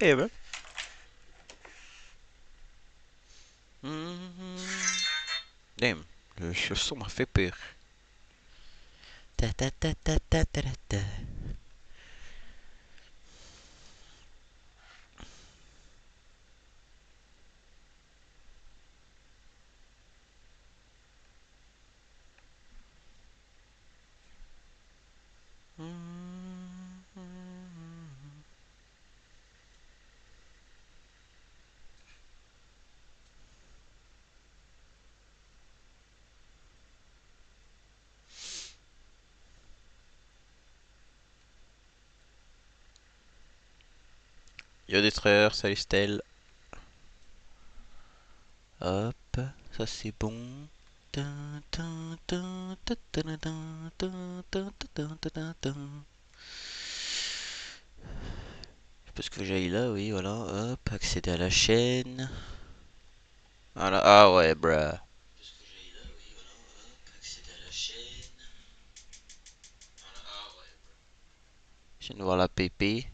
incroyable. Damn, le son m'a fait peur. Ta ta ta ta ta ta ta. Yo Destroyer, salut Stell. Hop, ça c'est bon. Je sais pas ce que j'aille là, oui, voilà. Hop, accéder à la chaîne. Voilà, ah ouais, bruh. Je viens de voir la PP.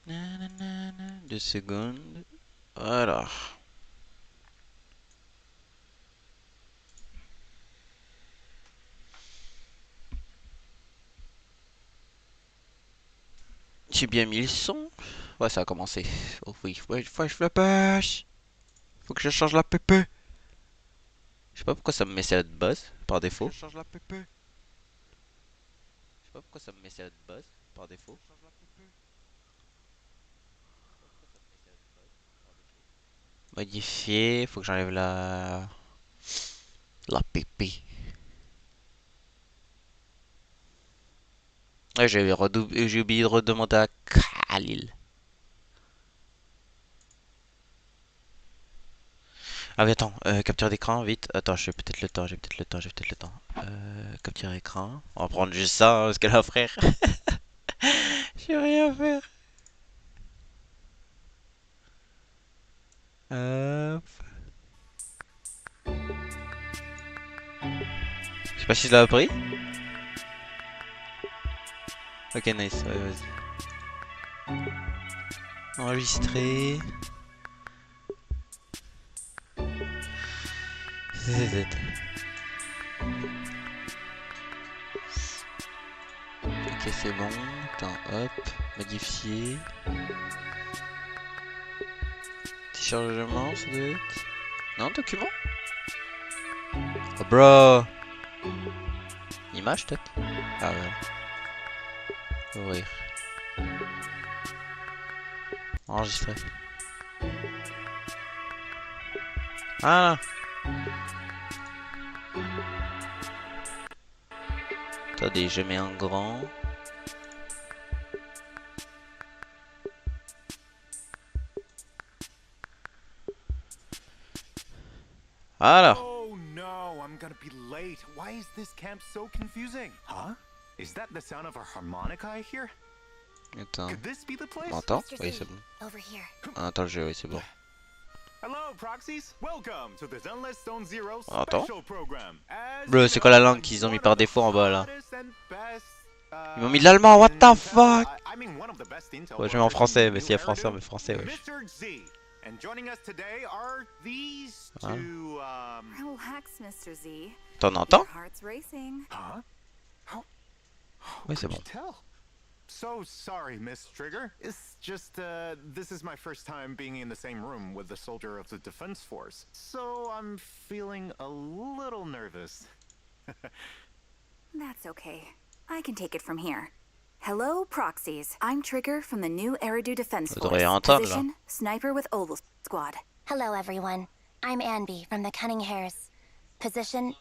2 secondes. Voilà. J'ai bien mis le son. Ouais, ça a commencé. Oh oui, ouais, faut que je flapache. Faut que je change la PP. Je sais pas pourquoi ça me met celle de base par défaut. Je change la PP. Je sais pas pourquoi ça me met celle de base par défaut. Modifier, faut que j'enlève la PP. Ouais, j'ai oublié de redemander à Khalil. Ah oui, attends, capture d'écran, vite. Attends, j'ai peut-être le temps, j'ai peut-être le temps, j'ai peut-être le temps. Capture écran. On va prendre juste ça, hein, parce que là, frère. J'ai rien à faire. Hop. Je sais pas si je l'ai appris. Ok, nice, ouais, vas-y. Enregistrer. ZZ. Ok, c'est bon. Attends, hop. Modifier. Téléchargement, ça doit être. Non, document. Oh, bro. Image, peut-être. Ah ouais. Ouvrir. Enregistrer. Ah. Attendez, je mets en grand. Voilà. Oh no, I'm gonna be late. Why is this camp so confusing? Huh? Is that the sound of a harmonica I hear? Attends. Could this be the place? M'entends? Oui, c'est bon. Over here. Ah, attends le jeu, oui, c'est bon. Hello, proxies. Welcome to the Zenless Zone Zero Attends. Special Program. Bro, c'est quoi la langue qu'ils ont mis par défaut en bas là? Ils m'ont mis de l'allemand, what the fuck? Ouais, je mets en français, mais s'il y a français, on met français, wesh. And joining us today are these two, Relax, Mr. Z. T'en entends? Your heart's racing. Huh? How Oui, c'est could bon. you tell? So sorry, Miss Trigger. It's just, this is my first time being in the same room with a soldier of the Defense Force. So I'm feeling a little nervous. That's okay. I can take it from here. Hello, proxies. I'm Trigger from the new Eridu Defense Force. Position, Sniper with Oval Squad. Hello, everyone. I'm Anby from the Cunning Hares. Position,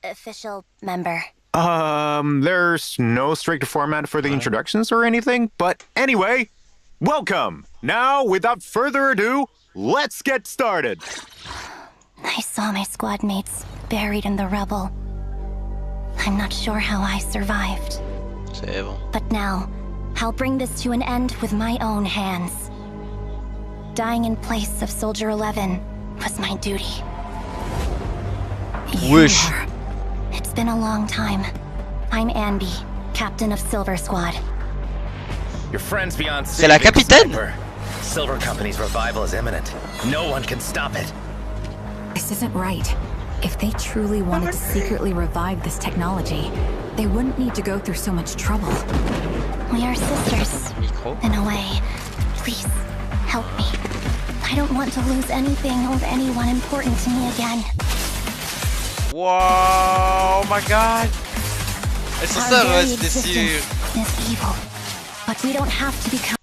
official member. There's no strict format for the introductions or anything, but anyway, welcome! Now, without further ado, let's get started! I saw my squad mates buried in the rubble. I'm not sure how I survived. C'est bon. But now, I'll bring this to an end with my own hands. Dying in place of Soldier 11 was my duty. Wish. It's been a long time. I'm Anby, captain of Silver Squad. Your friend's beyond C'est la capitaine. Silver Company's revival is imminent. No one can stop it. This isn't right. If they truly wanted to secretly revive this technology, they wouldn't need to go through so much trouble. We are sisters, in a way. Please, help me. I don't want to lose anything or anyone important to me again. Wow, oh my god. Elles sont Our sœurs, very ouais, c'était sûr. existence is evil, but we don't have to become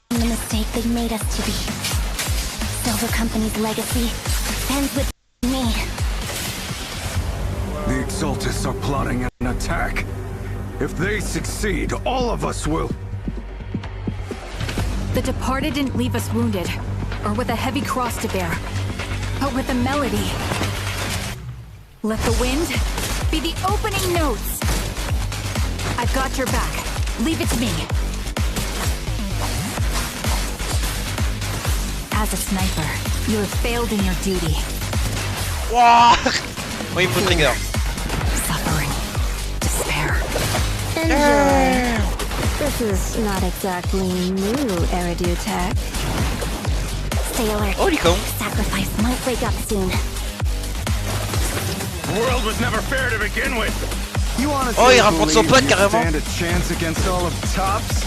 the mistake they made us to be. Silver Company's legacy ends with me. The Exaltists are plotting an attack. If they succeed, all of us will. The Departed didn't leave us wounded, or with a heavy cross to bear, but with a melody. Let the wind be the opening notes. I've got your back. Leave it to me. As a sniper, you have failed in your duty. Wow. Oui, il me faut trigger. Suffering. Despair. This is not exactly new Eridu tech. Stay alert. Holy cow. Sacrifice might wake up soon. The world was never fair to begin with. You honestly Oh, il rapporte son pote you carrément. stand a chance against all of Tops?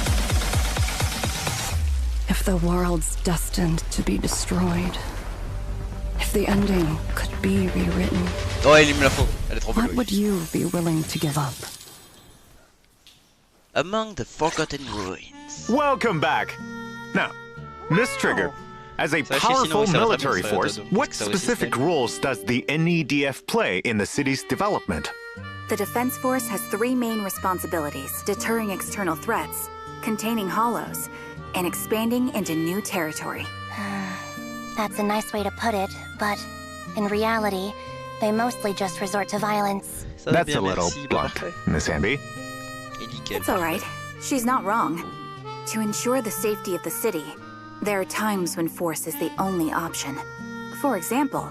If the world's destined to be destroyed, if the ending could be rewritten, Oh, il me la faut. Elle est trop what belle. would you be willing to give up? Among the Forgotten Ruins. Welcome back. Now, Miss Trigger, as a Ça, chez powerful Sino, ça military va force, bien, ça, what ça aussi, specific c'est- roles does the NEDF play in the city's development? The Defense Force has three main responsibilities: deterring external threats, containing hollows, and expanding into new territory. That's a nice way to put it, but in reality, they mostly just resort to violence. Ça va That's bien, a little merci, blunt, parfait. Miss Amby. Et nickel. It's all right. She's not wrong. To ensure the safety of the city, there are times when force is the only option. For example,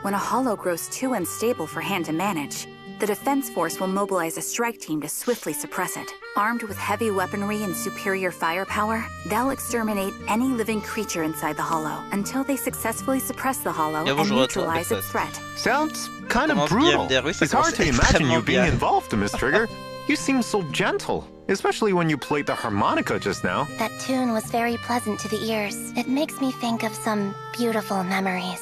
when a hollow grows too unstable for hand to manage, the Defense Force will mobilize a strike team to swiftly suppress it. Armed with heavy weaponry and superior firepower, they'll exterminate any living creature inside the hollow until they successfully suppress the hollow Bien, and bonjour à toi, neutralize its Bethesda. threat. Sounds kind Comment of brutal. bien, oui, ça It's hard commence to imagine you extrêmement being bien. involved, Miss Trigger. You seem so gentle, especially when you played the harmonica just now. That tune was very pleasant to the ears. It makes me think of some beautiful memories.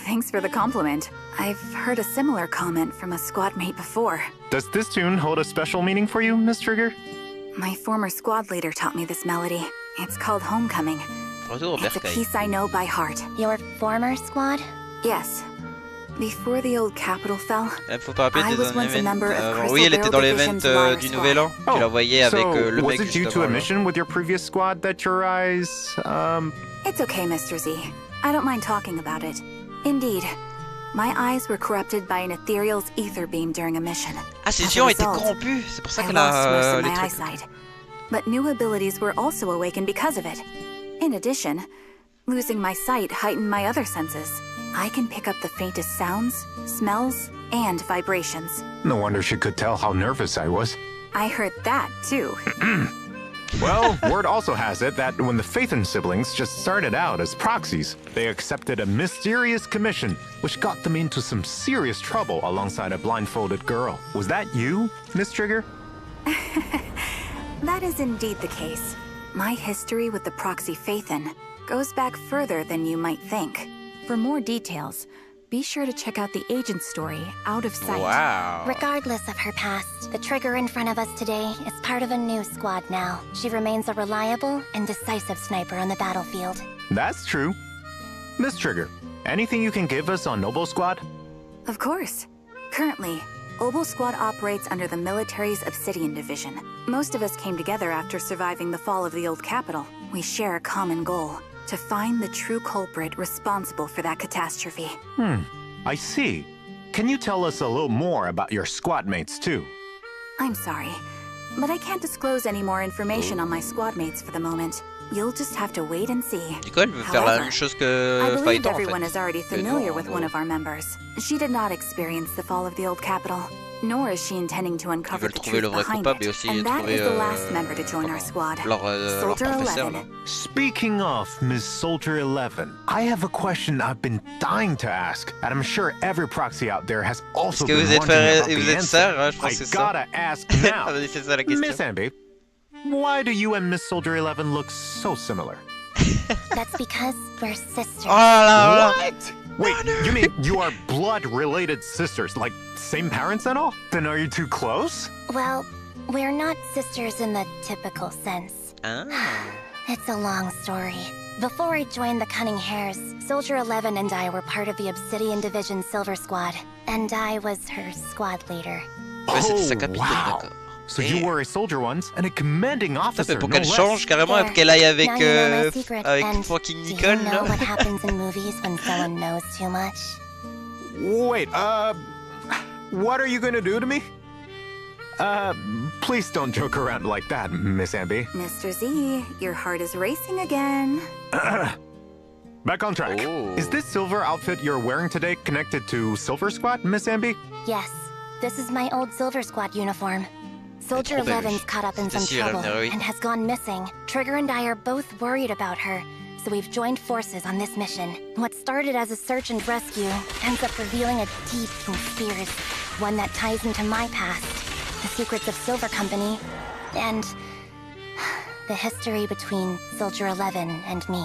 Thanks for the compliment. I've heard a similar comment from a squad mate before. Does this tune hold a special meaning for you, Miss Trigger? My former squad leader taught me this melody. It's called Homecoming. Retour au It's a bercail. piece I know by heart. Your former squad? Yes. Before the old capital fell, Il faut pas rappeler I des was once a member of events. Crystal Oui, elle était Barrel dans l'event Division's Wire du Squad. Nouvel An. Tu la voyais avec so le was mec it juste due to avant, a là. mission with your previous squad that your eyes, It's okay, Mr. Z. I don't mind talking about it. Indeed, my eyes were corrupted by an ethereal's ether beam during a mission. Ah, ses As yeux a ont été result, corrompus. C'est pour ça I qu'elle lost a most of les my trucs. eyesight. But new abilities were also awakened because of it. In addition, losing my sight heightened my other senses. I can pick up the faintest sounds, smells, and vibrations. no wonder she could tell how nervous I was. I heard that, too. Well, word also has it that when the Phaethon siblings just started out as proxies, they accepted a mysterious commission, which got them into some serious trouble alongside a blindfolded girl. Was that you, Miss Trigger? That is indeed the case. My history with the proxy Phaethon goes back further than you might think. For more details, be sure to check out the agent story, Out of Sight. Wow. Regardless of her past, the Trigger in front of us today is part of a new squad now. She remains a reliable and decisive sniper on the battlefield. That's true. Miss Trigger, anything you can give us on Noble Squad? Of course. Currently, Obel Squad operates under the military's Obsidian Division. Most of us came together after surviving the fall of the old capital. We share a common goal: to find the true culprit responsible for that catastrophe. I see. Can you tell us a little more about your squad mates, too? I'm sorry, but I can't disclose any more information on my squad mates for the moment. You'll just have to wait and see. Du coup, elle veut faire la However, même chose I que believe Phaeton, en everyone fait. is already Que nous, familiar en with gros. one of our members. She did not experience the fall of the old capital. nor is she intending to Ils uncover veulent the trouver truth le vrai behind coupable et it. aussi And that trouver is the last member to join our squad. leur Soldier professeur 11. là. Speaking of Ms. Soldier 11, I have a question I've been dying to ask, and I'm sure every proxy out there has also Est-ce que been vous êtes wondering frère about et the vous êtes answer. sœur, hein, je pense I que c'est ça. gotta ask now. Ah, vas-y, c'est ça la Miss question. Amby, why do you and Miss Soldier 11 look so similar? That's because we're sisters. Oh là là. What? Wait, you mean you are blood-related sisters, like same parents and all? Then are you too close? Well, we're not sisters in the typical sense. Ah. It's a long story. Before I joined the Cunning Hares, Soldier 11 and I were part of the Obsidian Division Silver Squad, and I was her squad leader. Ouais, c'était sa Oh, capitaine, wow. d'accord. So you were a soldier once and a commanding Ça officer, fait pour no qu'elle less. change carrément et There. qu'elle aille avec Now you know my secret, avec and fucking do you Nicole know là. what happens in movies when someone knows too much? Wait, what are you gonna do to me? Please don't joke around like that, Miss Amby. Mr. Z, your heart is racing again. Back on track. Oh. Is this silver outfit you're wearing today connected to Silver Squad, Miss Amby? Yes, this is my old Silver Squad uniform. Soldier trop belle. 11's caught up in some C'était si, elle trouble avait- and has gone missing. Trigger and I are both worried about her, so we've joined forces on this mission. What started as a search and rescue ends up revealing a deep conspiracy, one that ties into my past, the secrets of Silver Company, and the history between Soldier 11 and me.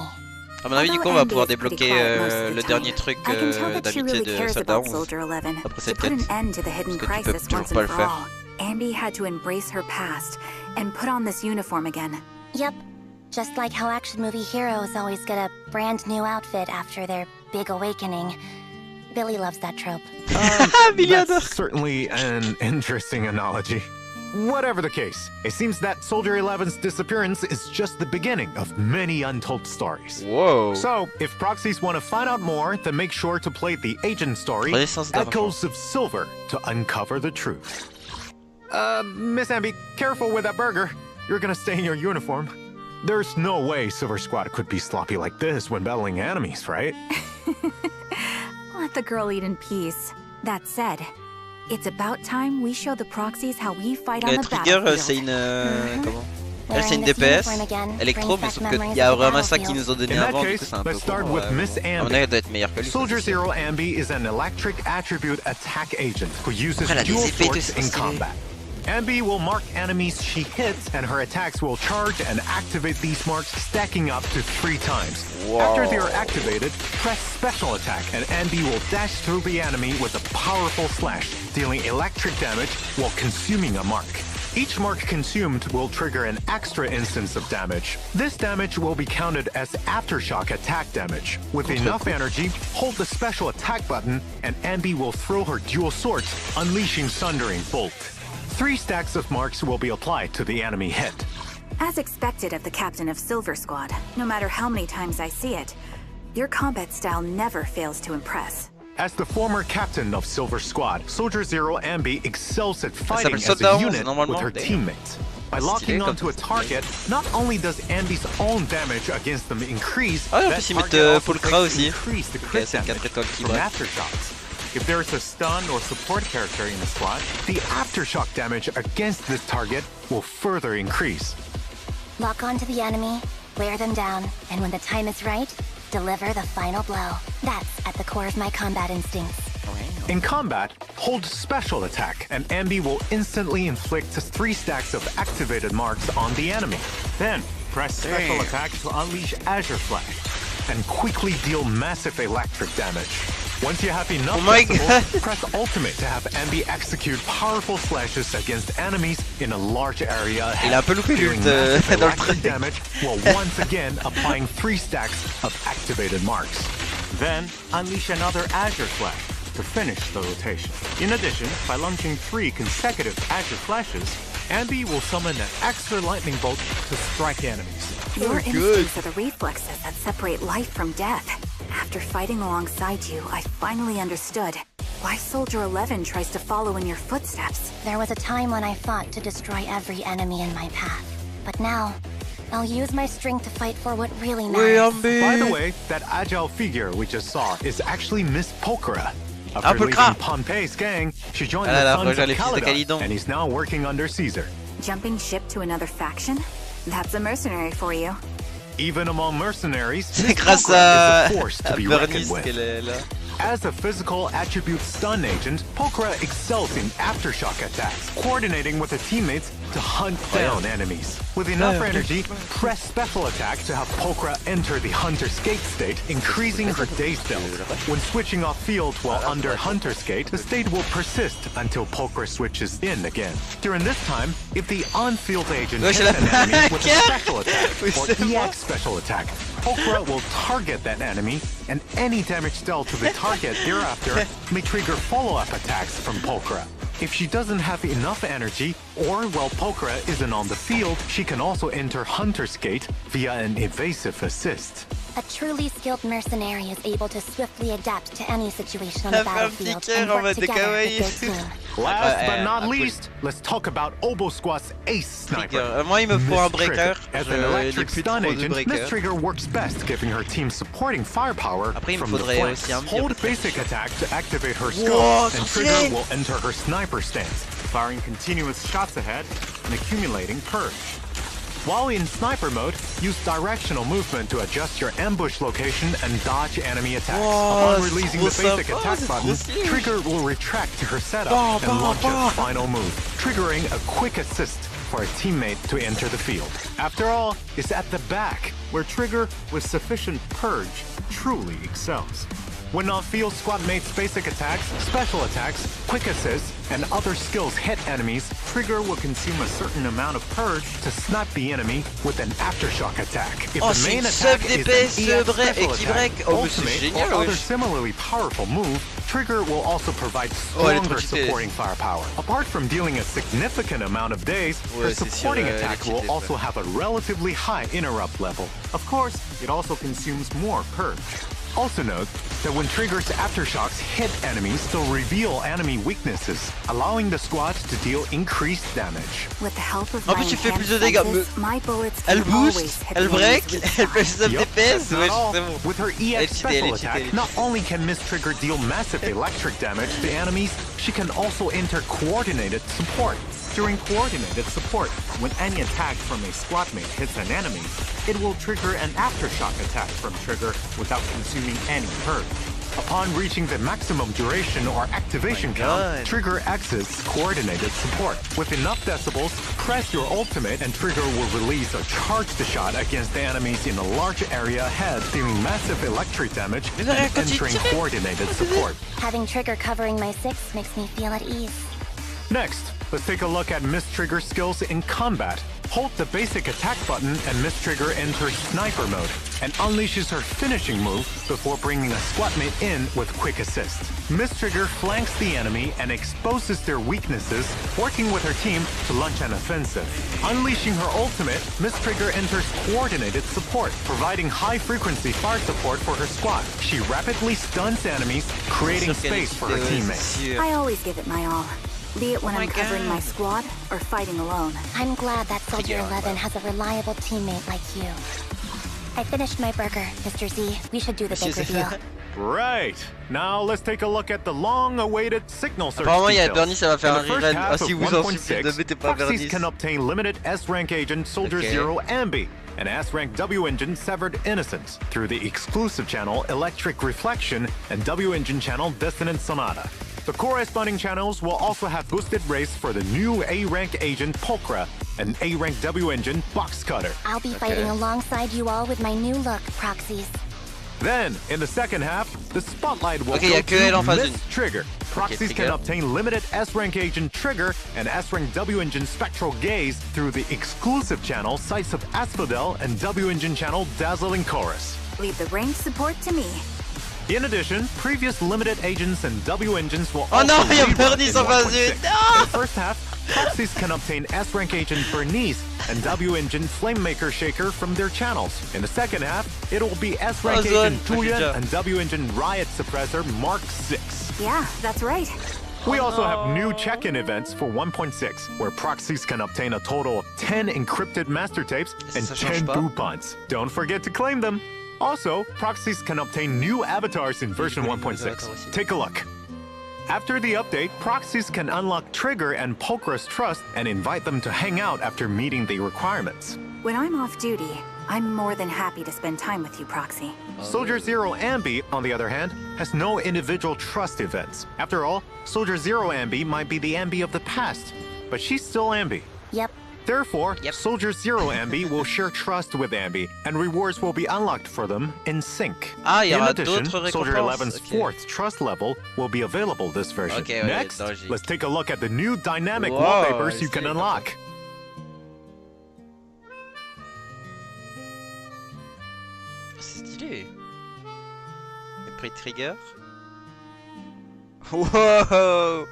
À mon avis, du coup, on va pouvoir débloquer le dernier truc I can tell that she d'amitié really de cares Soldat about 11. Soldier 11. Après To cette put an quête. end to the hidden Parce que tu peux crisis toujours once pas and le for faire. all, Amby had to embrace her past and put on this uniform again. Yep, just like how action movie heroes always get a brand new outfit after their big awakening. Billy loves that trope. That's certainly an interesting analogy. Whatever the case, it seems that Soldier 11's disappearance is just the beginning of many untold stories. Wow. So, if proxies want to find out more, then make sure to play the agent story, Renaissance d'argent. Echoes of Silver, to uncover the truth. Miss Amby, careful with that burger. You're gonna stay in your uniform. There's no way Silver Squad could be sloppy like this when battling enemies, right? Let the girl eat in peace. That said, it's about time we show the proxies how we fight on Le the trigger, c'est battlefield. une comment? Elle, c'est Wearing une this DPS uniform again électro, brings mais back sauf qu'il memories y a of the vraiment ça qu'ils battlefield. nous ont donné In that avant, du coup case, c'est un peu let's start con, with Miss À mon Amby. avis, elle doit être meilleure que lui. Soldier ça, c'est sûr. Zero Amby is an electric attribute attack agent who uses Après, elle a des dual effets de swords in stylés. combat. Amby will mark enemies she hits, and her attacks will charge and activate these marks, stacking up to 3 times. After they are activated, press special attack, and Amby will dash through the enemy with a powerful slash, dealing electric damage while consuming a mark. Each mark consumed will trigger an extra instance of damage. This damage will be counted as aftershock attack damage. With enough energy, hold the special attack button, and Amby will throw her dual swords, unleashing Sundering Bolt. 3 stacks of marks will be applied to the enemy hit. As expected of the captain of Silver Squad, no matter how many times I see it, your combat style never fails to impress. As the former captain of Silver Squad, Soldier Zero Amby excels at fighting s'appelle as Soldat a 11, unit normalement. with her Damn. teammates. By Stylé locking comme onto a ça. target, not only does Amby's own damage against them increase, Ah, en that plus, ils mettent, target also full takes cra aussi. increase the Ok, crit c'est 4 damage étoiles qui from braquent. aftershocks. If there is a stun or support character in the squad, the aftershock damage against this target will further increase. Lock onto the enemy, wear them down, and when the time is right, deliver the final blow. That's at the core of my combat instincts. In combat, hold special attack, and Amby will instantly inflict 3 stacks of activated marks on the enemy. Then, press special attack to unleash Azure Flash, and quickly deal massive electric damage. Once you have enough Oh my decibels, press ultimate to have Amby execute powerful slashes against enemies in a large area. Il a un peu loupé dealing l'ult massive dans le electric truc. damage while once again applying 3 stacks of activated marks. Then, unleash another Azure Flash to finish the rotation. In addition, by launching 3 consecutive Azure Flashes, Amby will summon an extra lightning bolt to strike enemies. Your instincts are the reflexes that separate life from death. After fighting alongside you, I finally understood why Soldier 11 tries to follow in your footsteps. There was a time when I fought to destroy every enemy in my path. But now, I'll use my strength to fight for what really Oui, matters. Amby. By the way, that agile figure we just saw is actually Miss Pokora. After peu leaving gras. Pompey's gang, she joined Ah là the là, Sons rejoint of les fils de Calydon, Calydon. and he's now working under Caesar. Jumping ship to another faction? That's a mercenary for you. Even among mercenaries, C'est Miss grâce Pokra à, is a force to be Bernice reckoned with. qu'elle est là. As a physical attribute stun agent, Pokra excels in aftershock attacks, coordinating with her teammates to hunt down enemies. With enough energy, press special attack to have Pokra enter the Hunter's Gate state, increasing her day's stealth. When switching off field while under Hunter's Gate, the state will persist until Pokra switches in again. During this time, if the on-field agent Ouais, hits je l'ai an enemy with a fait. special attack Oui, or c'est moi. EX special attack, Pokra will target that enemy, and any damage dealt to the target thereafter may trigger follow-up attacks from Pokra. If she doesn't have enough energy, or while Pokra isn't on the field, she can also enter Hunter's Gate via an evasive assist. A truly skilled mercenary is able to swiftly adapt to any situation on the Ça fait un petit battlefield cœur and en work mode together with their kawaii. team. Last but not cool. least, let's talk about Obo Squad's ace sniper. Moi, il me faut Miss un Trigger. breaker. As Je an n'ai electric plus stun trop de agent, Miss breaker. Trigger works best, giving her team supporting firepower Après, il me from the faudrait flanks. aussi un mur, Hold peut-être. basic attack to activate her scope, Wow, and stylé. Trigger will enter her sniper stance, firing continuous shots ahead and accumulating purge. While in sniper mode, use directional movement to adjust your ambush location and dodge enemy attacks. Wow, Upon releasing the c'est basic trop attack sympa, button, c'est trop stylé. Trigger will retract to her setup Bah, and bah, launch bah. a final move, triggering a quick assist for a teammate to enter the field. After all, it's at the back where Trigger, with sufficient purge, truly excels. When on-field squad mates' basic attacks, special attacks, quick assists, and other skills hit enemies, Trigger will consume a certain amount of purge to snipe the enemy with an aftershock attack. If Oh, the c'est main une attack sub is DPS an EX break special et qui attack, break. Oh, mais c'est ultimate, génial, or other wesh. similarly powerful move, Trigger will also provide Oh, elle est stronger trop cheatée. supporting firepower. Apart from dealing a significant amount of days, her Ouais, c'est sûr, supporting elle est attack will cheatée, also have a relatively high interrupt level. Of course, it also consumes more purge. Also note that when Trigger's aftershocks hit enemies, they'll reveal enemy weaknesses, allowing the squad to deal increased damage. With the help of En my plus, tu fais plus enhanced de dégâts. senses, my bullets Elle can always boost, hit elle the break, enemy's weak elle fait spot. sub Yup, DPS. that's not Wesh, all. c'est bon. With her Elle est EX cheatée, elle special est cheatée, attack, elle est not only can Miss Trigger deal massive electric damage to enemies, she can also enter coordinated support. During coordinated support, when any attack from a squad mate hits an enemy, it will trigger an aftershock attack from Trigger without consuming any purge. Upon reaching the maximum duration or activation count, God. Trigger exits coordinated support. With enough decibels, press your ultimate and Trigger will release a charged shot against the enemies in a large area ahead, dealing massive electric damage and entering coordinated support. Having Trigger covering my 6 makes me feel at ease. Next, let's take a look at Miss Trigger's skills in combat. Hold the basic attack button and Miss Trigger enters sniper mode and unleashes her finishing move before bringing a squad mate in with quick assist. Miss Trigger flanks the enemy and exposes their weaknesses, working with her team to launch an offensive. Unleashing her ultimate, Miss Trigger enters coordinated support, providing high-frequency fire support for her squad. She rapidly stuns enemies, creating space for her teammates. I always give it my all, be it when my I'm covering God. my squad or fighting alone. I'm glad that Soldier 11 has a reliable teammate like you. I finished my burger, Mr. Z. We should do the bigger deal. Right. Now let's take a look at the long-awaited signal search Apparemment, il y a details. Bernie, ça va faire In un the first rerun. half Ah, si of vous en souvenez, ne 1.6, mettez pas Proxies Bernie. can obtain limited S-rank agent Soldier Okay. Zero Ambi and S-rank W engine Severed Innocence through the exclusive channel Electric Reflection and W engine channel Dissonant Sonata. The corresponding channels will also have boosted rates for the new A-rank agent Pulcra and A-rank W engine Box Cutter. I'll be fighting alongside you all with my new look, Proxies. Then, in the second half, the spotlight will Ok, y a go que elle to en phase Miss Trigger. Proxies Trigger. can obtain limited S-rank agent Trigger and S-rank W engine Spectral Gaze through the exclusive channel Sights of Asphodel and W engine channel Dazzling Chorus. Leave the range support to me. In addition, previous limited agents and W engines will Oh also non, il y a rerun Bernice in en phase 1.6. 1. In Non. the first half, Proxies can obtain S-rank agent Bernice and W engine Flamemaker Shaker from their channels. In the second half, it will be S-rank Oh, Zone. agent Julian Okay, and W engine Riot Suppressor Mark 6. Yeah, that's right. We also have new check-in events for 1.6, where proxies can obtain a total of 10 encrypted master tapes and Ça change 10 pas. coupons. Don't forget to claim them. Also, proxies can obtain new avatars in version connais les 1.6. avatars aussi. Take a look. After the update, proxies can unlock Trigger and Pulchra's trust and invite them to hang out after meeting the requirements. When I'm off duty, I'm more than happy to spend time with you, Proxy. Soldier Zero Ambi, on the other hand, has no individual trust events. After all, Soldier Zero Ambi might be the Ambi of the past, but she's still Ambi. Yep. Therefore, Soldier Zero Ambi will share trust with Ambi, and rewards will be unlocked for them in sync. Ah, il y In aura addition, d'autres Soldier récompenses. 11's fourth trust level will be available this version. Ok, ouais, Next, logique. let's take a look at the new dynamic Wow, wallpapers you can c'est unlock. C'est stylé. Et prix trigger. Wow,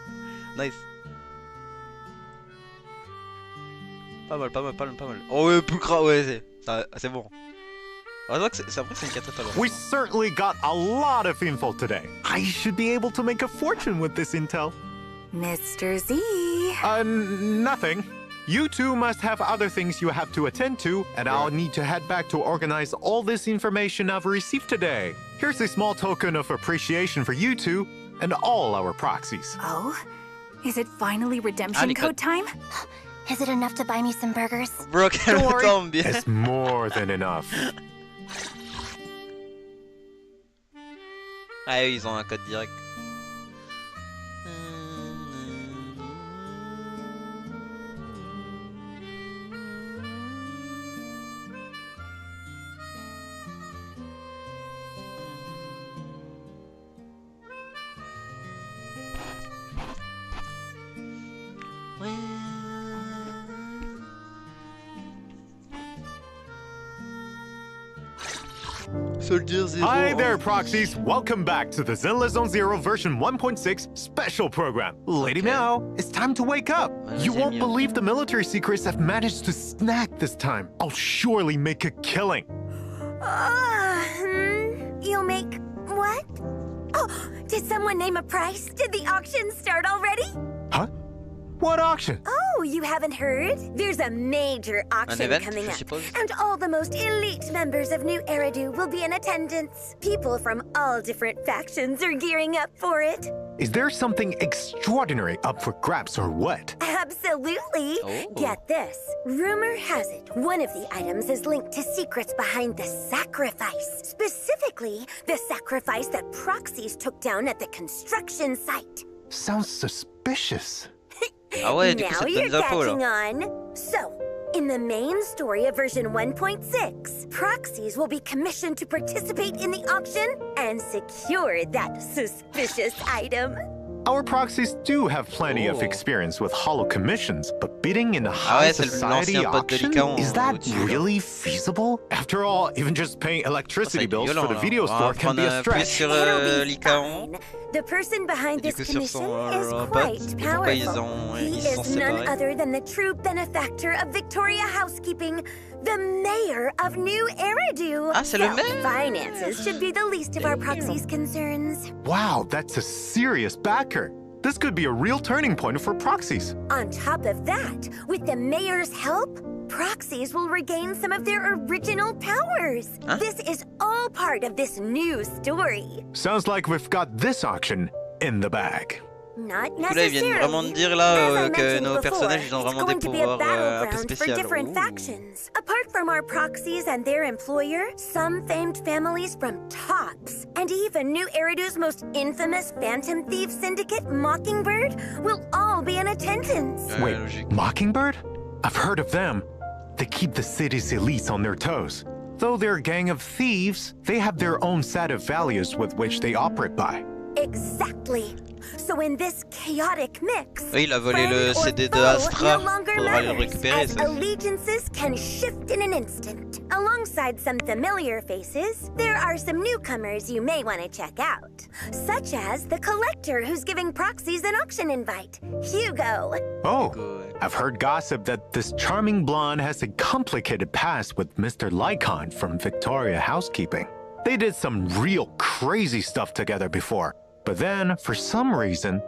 nice. Pas mal, pas mal, pas mal, pas mal. Oh ouais, plus gras, ouais, c'est bon. Heureusement que c'est après c'est une 4 étoiles. We certainly got a lot of info today. I should be able to make a fortune with this intel. Mr. Z. Nothing. You two must have other things you have to attend to, and I'll need to head back to organize all this information I've received today. Here's a small token of appreciation for you two and all our proxies. Oh? Is it finally redemption Nico. code time? Is it enough to buy me some burgers? Bro, Don't calme-toi worry, bien. it's more than enough. Ah oui, ils ont un code direct. Soldier Zero. Hi there, proxies. Welcome back to the Zenless Zone Zero version 1.6 special program. Lady Meow, it's time to wake up. You won't Meow. believe the military secrets I've managed to snag this time. I'll surely make a killing. You'll make what? Oh, did someone name a price? Did the auction start already? Huh? What auction? Oh, you haven't heard? There's a major auction event, coming je up, suppose? and all the most elite members of New Eridu will be in attendance. People from all different factions are gearing up for it. Is there something extraordinary up for grabs or what? Absolutely. Oh. Get this. Rumor has it one of the items is linked to secrets behind the sacrifice. Specifically, the sacrifice that proxies took down at the construction site. Sounds suspicious. Ah ouais, du coup, Now c'est de you're bonnes infos catching là. on. So, in the main story of version 1.6, proxies will be commissioned to participate in the auction and secure that suspicious item. Our proxies do have plenty of experience with hollow commissions, but bidding in a high ouais, c'est society l'ancien pote de auction? Lycan Is that au-dessus, là. really feasible? After all, even just paying electricity C'est bills violent, for the là. video On store va can be a prendre plus stretch. sur It'll be Lycan. fine. The person behind Et du this coup sur commission son is pote. quite Et pourquoi ils powerful. He se sont is none séparés? other than the true benefactor of Victoria Housekeeping, the mayor of New Eridu. Ah, c'est le So, maire. finances should be the least of our proxies' concerns. Wow, that's a serious backer. This could be a real turning point for proxies. On top of that, with the mayor's help, proxies will regain some of their original powers. Huh? This is all part of this new story. Sounds like we've got this auction in the bag. Not Du coup là ils viennent necessarily. vraiment de dire là As I que mentioned nos before, personnages ils ont it's vraiment des going to be a pouvoirs un peu battleground for spéciaux. different factions. Apart from our proxies and their employer, some famed families from Tops, and even New Eridu's most infamous Phantom Thief Syndicate, Mockingbird, will all be in attendance. Wait, Logique. Mockingbird? I've heard of them. They keep the city's elites on their toes. Though they're a gang of thieves, they have their own set of values with which they operate by. Exactly. So in this chaotic mix, Oui, il a volé friend le or CD de foe Astra. no longer Faudra aller le matters, récupérer as ça. allegiances can shift in an instant. Alongside some familiar faces, there are some newcomers you may want to check out, such as the collector who's giving proxies an auction invite, Hugo. Oh, Good. I've heard gossip that this charming blonde has a complicated past with Mr. Lycon from Victoria Housekeeping. They did some real crazy stuff together before, but then, for some reason,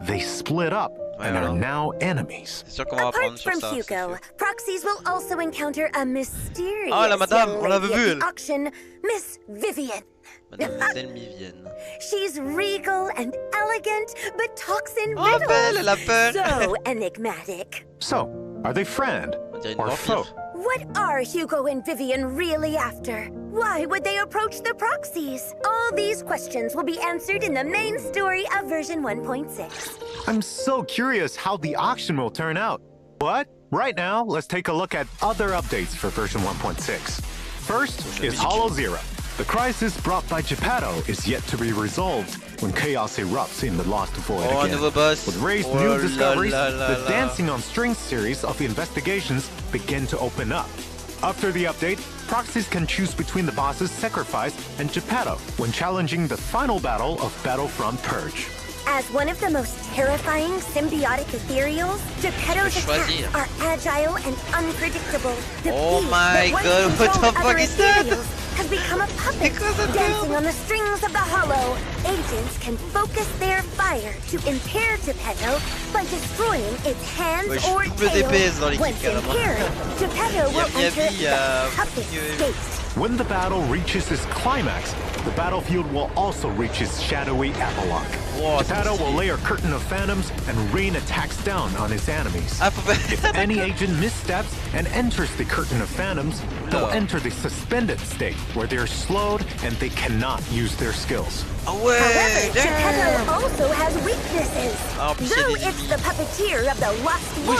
they split up. and are now enemies. C'est sûr qu'on va apprendre Apart sur from ça. c'est Hugo, sûr. proxies will also encounter a mysterious Ah, la madame, young on l'avait lady vue, at elle. the auction, Miss Vivian. Mademoiselle Mivienne. She's regal and elegant, but talks in Oh, riddles. belle, elle a peur. So enigmatic. So, are they friend On dirait une or vampire. foe? What are Hugo and Vivian really after? Why would they approach the proxies? All these questions will be answered in the main story of version 1.6. I'm so curious how the auction will turn out. But right now, let's take a look at other updates for version 1.6. First is Hollow Zero. The crisis brought by Geppetto is yet to be resolved when chaos erupts in the Lost Void Oh, un again. nouveau boss. With Ray's Oh new là discoveries, là là the là. Dancing on Strings series of investigations begin to open up. After the update, proxies can choose between the boss's Sacrifice and Geppetto when challenging the final battle of Battlefront Purge. As one of the most terrifying symbiotic ethereals, Geppetto's Tu peux attacks choisir. are agile and unpredictable. The Oh beast my that once God, what the controlled fuck other is that? ethereals has become a puppet, dancing on the strings of the hollow. Agents can focus their fire to impair Geppetto by destroying its hands Ouais, je suis or double tail. DPS dans l'équipe, Once carrément. impaired, Geppetto Il y a will enter Miyabi, the puppet Miyabi. state. When the battle reaches its climax, the battlefield will also reach its shadowy epilogue. Wow, Geppetto c'est will stylé. lay a curtain of phantoms and rain attacks down on his enemies. Ah, faut If pas... any agent missteps and enters the curtain of phantoms, they'll Oh. enter the suspended state where they're slowed and they cannot use their skills. Ah ouais, However, damn. Geppetto also has weaknesses. Ah, puis c'est Though des it's the puppeteer of the Lost Void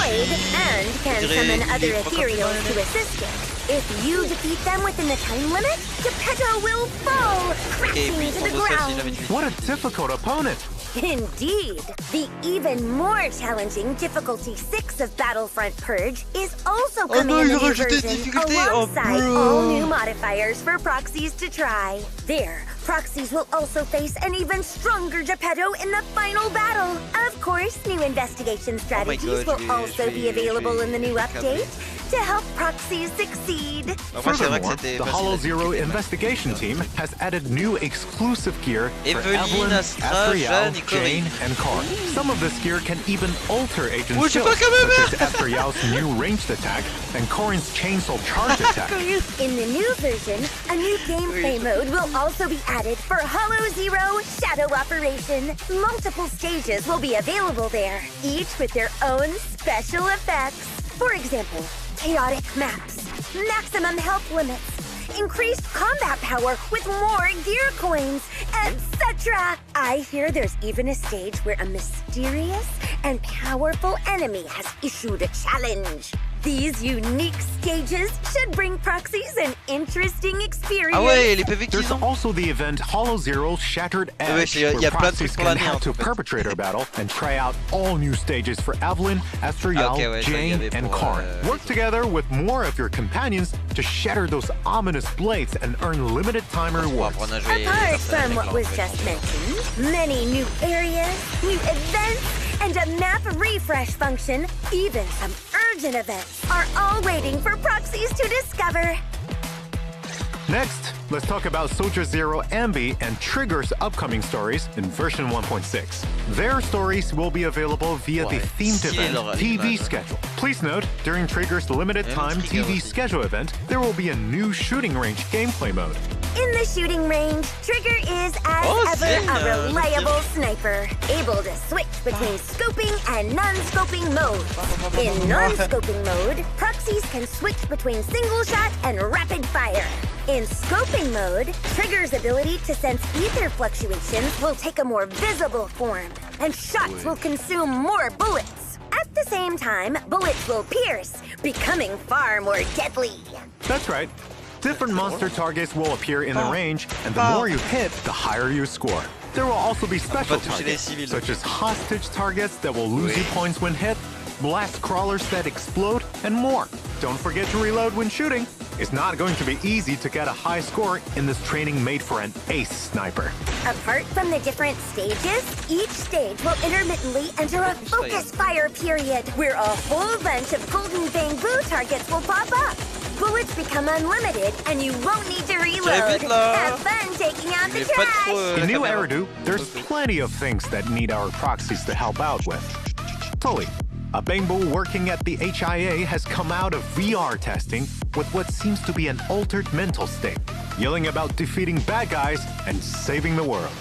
and can dirait summon qu'il other est pas ethereals comme to assist it. If you defeat them within the time limit, Geppetto will fall, Ok, crashing puis to on the doit faire si j'avais ground. tué. What a difficult opponent! Indeed. The even more challenging difficulty 6 of Battlefront Purge is also Oh coming non, in the ils ont new rajouté des version, difficultés. Oh, alongside bro. all new modifiers for proxies to try. There, proxies will also face an even stronger Geppetto in the final battle. Of course, new investigation strategies God, will also be available in the new update to help proxies succeed. Bah, moi, c'est vrai que Furthermore, c'était the facile Hollow à Zero expliquer, mais- investigation team has added new exclusive gear for Evelyn, Evelyn, Astra, Asriel, Jeanne et Corinne. Jane, and Car. Some of this gear can even alter agent Oh, j'ai skills, pas quand même. such as Asriel's new ranged attack and Corinne's chainsaw charge attack. In the new version, a new gameplay mode will also be added for Hollow Zero Shadow Operation. Multiple stages will be available there, each with their own special effects. For example, chaotic maps, maximum health limits, increased combat power with more gear coins, etc. I hear there's even a stage where a mysterious and powerful enemy has issued a challenge. These unique stages should bring proxies an interesting experience. Ah ouais, les PV qu'ils There's ont. also the event Hollow Zero's Shattered ouais, Edge, il y a where plein de proxies trucs pour can l'année, head en to fait. Perpetrator Battle and try out all new stages for Evelyn, Asriel, Ah, ok, ouais, ça, il y Jane, avait and pour, Karn. Work together with more of your companions to shatter those ominous blades and earn limited time On va rewards. apprendre à jouer les Apart personnages from avec what leur was fait. just mentioned, many new areas, new events, and a map refresh function, even some urgent events, are all waiting for proxies to discover. Next, let's talk about Soldier Zero Ambi and Trigger's upcoming stories in version 1.6. Their stories will be available via the Ouais, themed stylé event leur TV image. schedule. Please note, during Trigger's limited Même time Trigger TV aussi. schedule event, there will be a new shooting range gameplay mode. In the shooting range, Trigger is, as Oh, ever, Zen, a reliable sniper, able to switch between scoping and non-scoping modes. In non-scoping mode, proxies can switch between single shot and rapid fire. In scoping mode, Trigger's ability to sense ether fluctuations will take a more visible form, and shots will consume more bullets. At the same time, bullets will pierce, becoming far more deadly. That's right. Different monster targets will appear in the range, and the more you hit, the higher you score. There will also be special pas toucher les targets, civils. such as hostage targets that will lose you Oui. points when hit, blast crawlers that explode, and more. Don't forget to reload when shooting. It's not going to be easy to get a high score in this training made for an ace sniper. Apart from the different stages, each stage will intermittently enter a focus fire period, where a whole bunch of golden bamboo targets will pop up. Bullets become unlimited, and you won't need to reload. vite, là. Have fun taking out the Il est pas trop, trash. In la New caméra. Eridu, there's plenty of things that need our proxies to help out with. Tully, a Bangbu working at the HIA, has come out of VR testing with what seems to be an altered mental state, yelling about defeating bad guys and saving the world.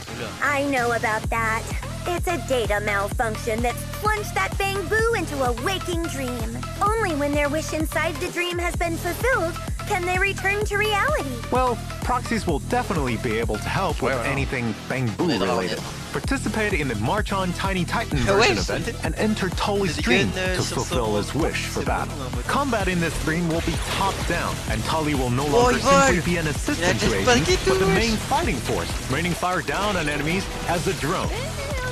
I know about that. It's a data malfunction that's plunged that Bangbu into a waking dream. Only when their wish inside the dream has been fulfilled can they return to reality. Well, proxies will definitely be able to help with anything Bangbu related. Participate in the March On Tiny Titan version event and enter Tully's dream to fulfill his wish for battle. Combat in this stream will be top-down, and Tully will no longer simply be an assistant to agents, but the main fighting force, raining fire down on enemies as a drone.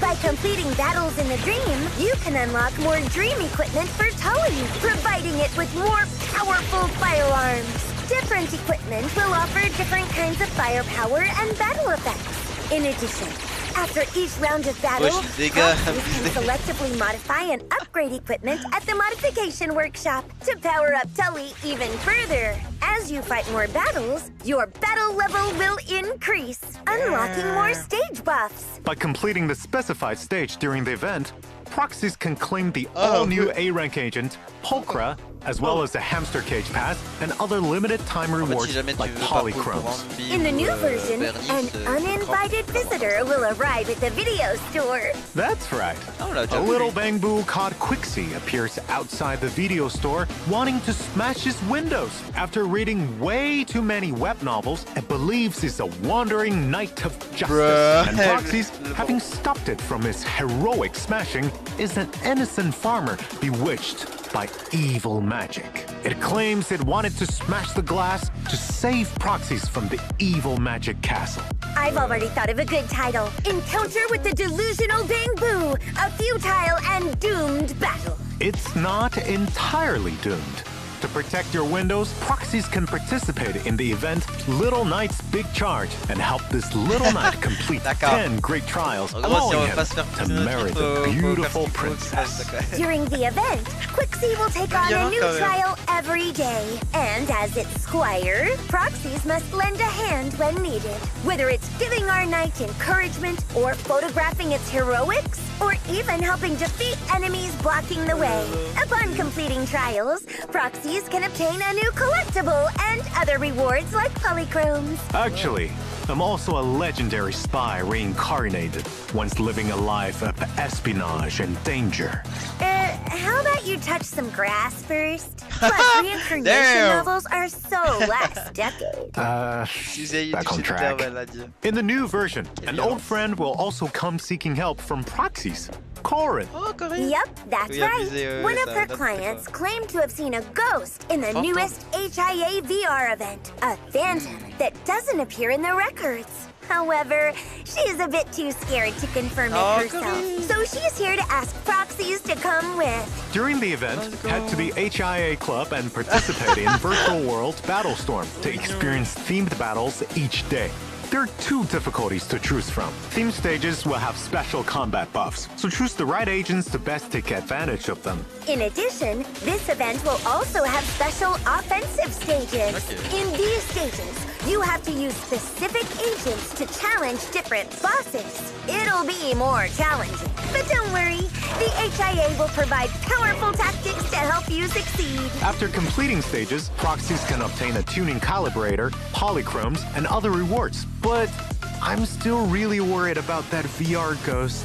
By completing battles in the dream, you can unlock more dream equipment for Tully, providing it with more powerful firearms. Different equipment will offer different kinds of firepower and battle effects. In addition, after each round of battle, proxies can selectively modify and upgrade equipment at the modification workshop to power up Tully even further. As you fight more battles, your battle level will increase, unlocking more stage buffs. By completing the specified stage during the event, proxies can claim the all-new A-rank agent, Pulchra, as well as the hamster cage pass and other limited-time rewards like polychromes. In the new version, an uninvited visitor will arrive at the video store. That's right. A little Bangbu called Quixie appears outside the video store wanting to smash his windows after reading way too many web novels and believes he's a wandering knight of justice. And Proxies, having stopped it from his heroic smashing, is an innocent farmer bewitched by evil magic. It claims it wanted to smash the glass to save Proxies from the evil magic castle. I've already thought of a good title. Encounter with the delusional Bangbu, a futile and doomed battle. It's not entirely doomed. To protect your windows, Proxies can participate in the event Little Knight's Big Charge and help this little knight complete 10 great trials, allowing him to marry the beautiful princess. During the event, Quixie will take on a new trial every day. And as its squire, Proxies must lend a hand when needed. Whether it's giving our knight encouragement, or photographing its heroics, or even helping defeat enemies blocking the way. Upon completing trials, Proxies can obtain a new collectible and other rewards like polychromes. Actually, I'm also a legendary spy reincarnated, once living a life of espionage and danger. How about you touch some grass first? Plus, reincarnation novels are so last decade. Back on track. In the new version, an old friend will also come seeking help from Proxies. Corin. Yep, that's right. One of her clients claimed to have seen a ghost in the newest HIA VR event. A phantom that doesn't appear in the records. However, she is a bit too scared to confirm it herself. So she's here to ask Proxies to come with. During the event, head to the HIA Club and participate in Virtual World Battlestorm to experience themed battles each day. There are 2 difficulties to choose from. Theme stages will have special combat buffs, so choose the right agents to best take advantage of them. In addition, this event will also have special offensive stages. In these stages, you have to use specific agents to challenge different bosses. It'll be more challenging. But don't worry, the HIA will provide powerful tactics to help you succeed. After completing stages, Proxies can obtain a tuning calibrator, polychromes, and other rewards. But I'm still really worried about that VR ghost.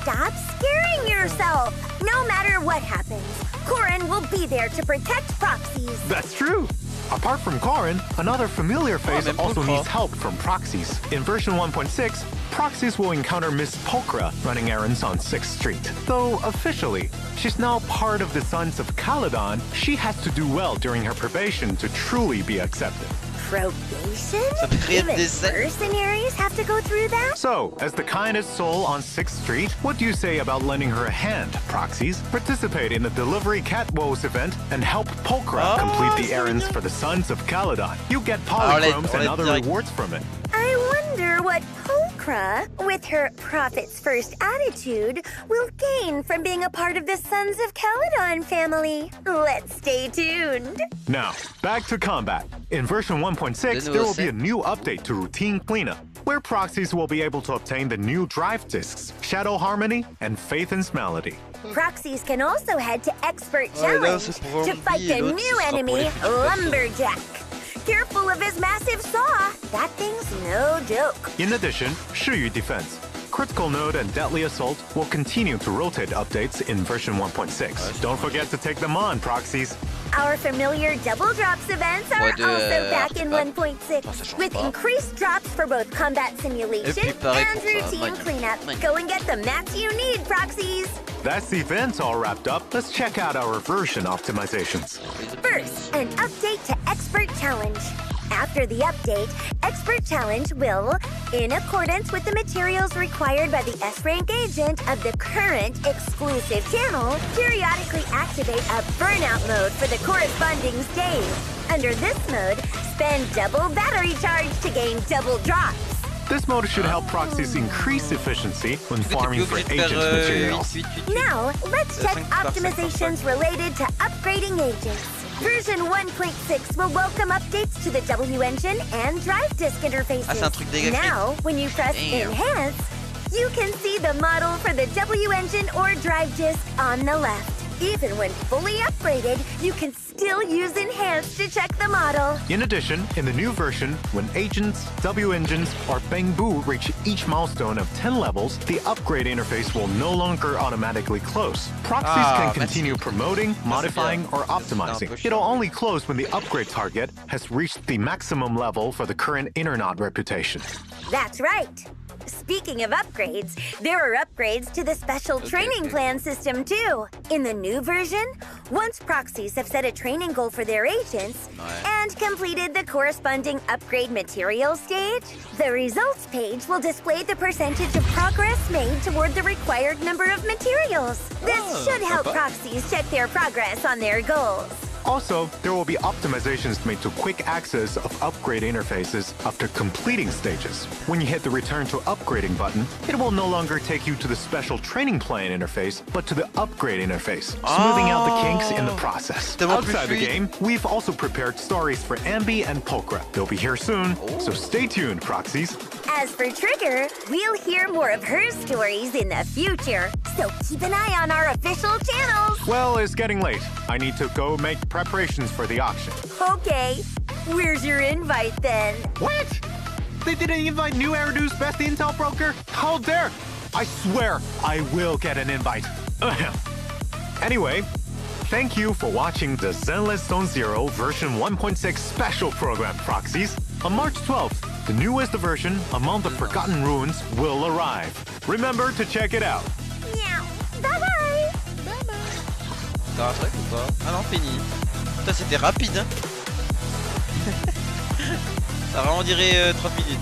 Stop scaring yourself! No matter what happens, Corin will be there to protect Proxies. That's true! Apart from Corin, another familiar face also needs help from Proxies. In version 1.6, Proxies will encounter Miss Pulchra running errands on 6th Street. Though officially, she's now part of the Sons of Caledon, she has to do well during her probation to truly be accepted. Probation? Even mercenaries have to go through that? So, as the kindest soul on 6th Street, what do you say about lending her a hand, Proxies? Participate in the Delivery Catwoes event and help Pulchra complete the errands for the Sons of Caledon. You get polychromes and other rewards from it. I wonder what Pulchra, with her profits first attitude, will gain from being a part of the Sons of Caledon family. Let's stay tuned. Now, back to combat. In version 1.6, there will be a new update to routine cleanup. where proxies will be able to obtain the new drive discs, Shadow Harmony, and Faithen's Melody. Proxies can also head to Expert Ouais, là, Challenge c'est pour to fight Ruby, the et l'autre, new ce sera pour enemy, les futurs persos. Lumberjack. Careful of his massive saw. That thing's no joke. In addition, Shiyu Defense, Critical Node and Deadly Assault will continue to rotate updates in version 1.6. Don't forget to take them on, proxies. Our familiar double drops events are Ouais, de, also back in artefact. 1.6, Ah, ça change with pas. increased drops for both combat simulation puis pareil and pour ça. routine Magnifique. cleanup. Magnifique. Go and get the mats you need, proxies. That's the event all wrapped up. Let's check out our version optimizations. First, an update to Expert Challenge. After the update, Expert Challenge will, in accordance with the materials required by the S-Rank agent of the current exclusive channel, periodically activate a burnout mode for the corresponding stage. Under this mode, spend double battery charge to gain double drops. This mode should help proxies increase efficiency when farming for agents materials. Now, let's check 5 par 5 par 5. optimizations related to upgrading agents. Version 1.6 will welcome updates to the W engine and drive disk interfaces. Ah, c'est un truc dégâts Now, when you press Damn. Enhance, you can see the model for the W engine or drive disk on the left. Even when fully upgraded, you can still use Enhance to check the model. In addition, in the new version, when agents, W engines, or Bangbu reach each milestone of 10 levels, the upgrade interface will no longer automatically close. Proxies Ah, can continue promoting, modifying, or optimizing. It'll only close when the upgrade target has reached the maximum level for the current Internet reputation. That's right. Speaking of upgrades, there are upgrades to the special training plan system too. In the new version, once proxies have set a training goal for their agents and completed the corresponding upgrade material stage, the results page will display the percentage of progress made toward the required number of materials. This should help proxies check their progress on their goals. Also, there will be optimizations made to quick access of upgrade interfaces after completing stages. When you hit the Return to Upgrading button, it will no longer take you to the special training plan interface, but to the upgrade interface, smoothing out the kinks in the process. Outside the game, we've also prepared stories for Ambi and Pokra. They'll be here soon, so stay tuned, proxies. As for Trigger, we'll hear more of her stories in the future, so keep an eye on our official channels. Well, it's getting late. I need to go make preparations for the auction. Okay, where's your invite then? What? They didn't invite New Eridu's best intel broker? How dare! I swear I will get an invite. Ahem. Anyway, thank you for watching the Zenless Zone Zero version 1.6 special program, proxies. On March 12th, the newest version among the Forgotten Ruins will arrive. Remember to check it out. Meow. Bye-bye. T'as un truc ou pas? Ah non, fini. Putain, c'était rapide, hein. Ça a vraiment duré 30 minutes.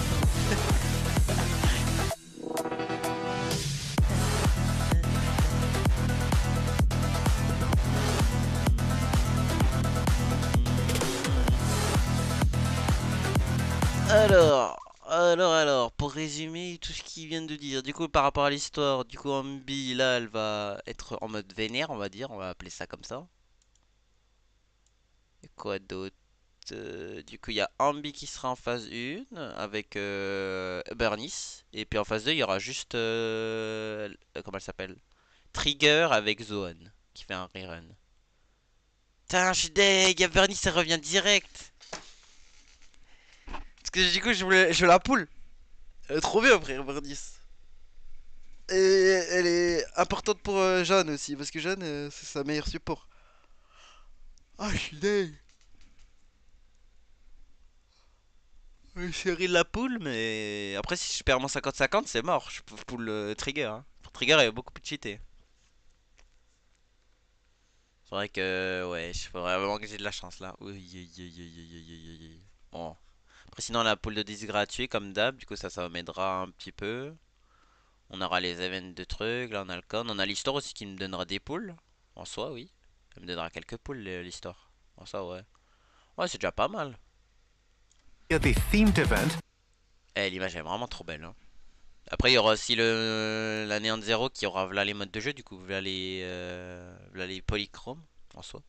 Alors, pour résumer tout ce qu'ils viennent de dire, du coup, par rapport à l'histoire, du coup, Ambi, là, elle va être en mode vénère, on va dire, on va appeler ça comme ça. Et quoi d'autre? Du coup, il y a Ambi qui sera en phase 1 avec Bernice, et puis en phase 2, il y aura juste, comment elle s'appelle? Trigger avec Zoan, qui fait un rerun. Putain, je suis deg, y a Bernice, elle revient direct. Parce que du coup, je veux la poule. Elle est trop bien, frère, Bernice. Et elle est importante pour Jeanne aussi, parce que Jeanne, c'est sa meilleure support. Ah, je suis deg. Chérie de la poule, mais après, si je perds mon 50-50, c'est mort. Je peux poule Trigger. Hein. Trigger est beaucoup plus cheaté. C'est vrai que, ouais, il faudrait vraiment que j'ai de la chance là. Bon. Après, sinon, on a la poule de 10 gratuit comme d'hab. Du coup, ça m'aidera un petit peu. On aura les events de trucs. Là, on a le con. On a l'histoire aussi qui me donnera des poules. En soi, oui. Elle me donnera quelques poules, l'histoire. En soi, ouais. Ouais, c'est déjà pas mal. The themed event. Eh, l'image est vraiment trop belle. Hein. Après, il y aura aussi la Néant Zero qui aura là les modes de jeu. Du coup, là les polychromes en soi.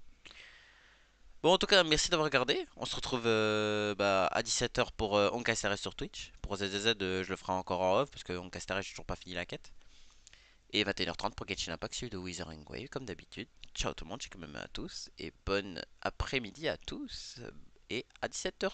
Bon, en tout cas, merci d'avoir regardé. On se retrouve à 17h pour Onkai SRS sur Twitch. pour ZZZ, je le ferai encore en off parce que en Castaret, j'ai toujours pas fini la quête. Et 21h30 pour Genshin Impact suivi de Withering Wave comme d'habitude. Ciao tout le monde, j'ai quand même à tous et bonne après-midi à tous et à 17h.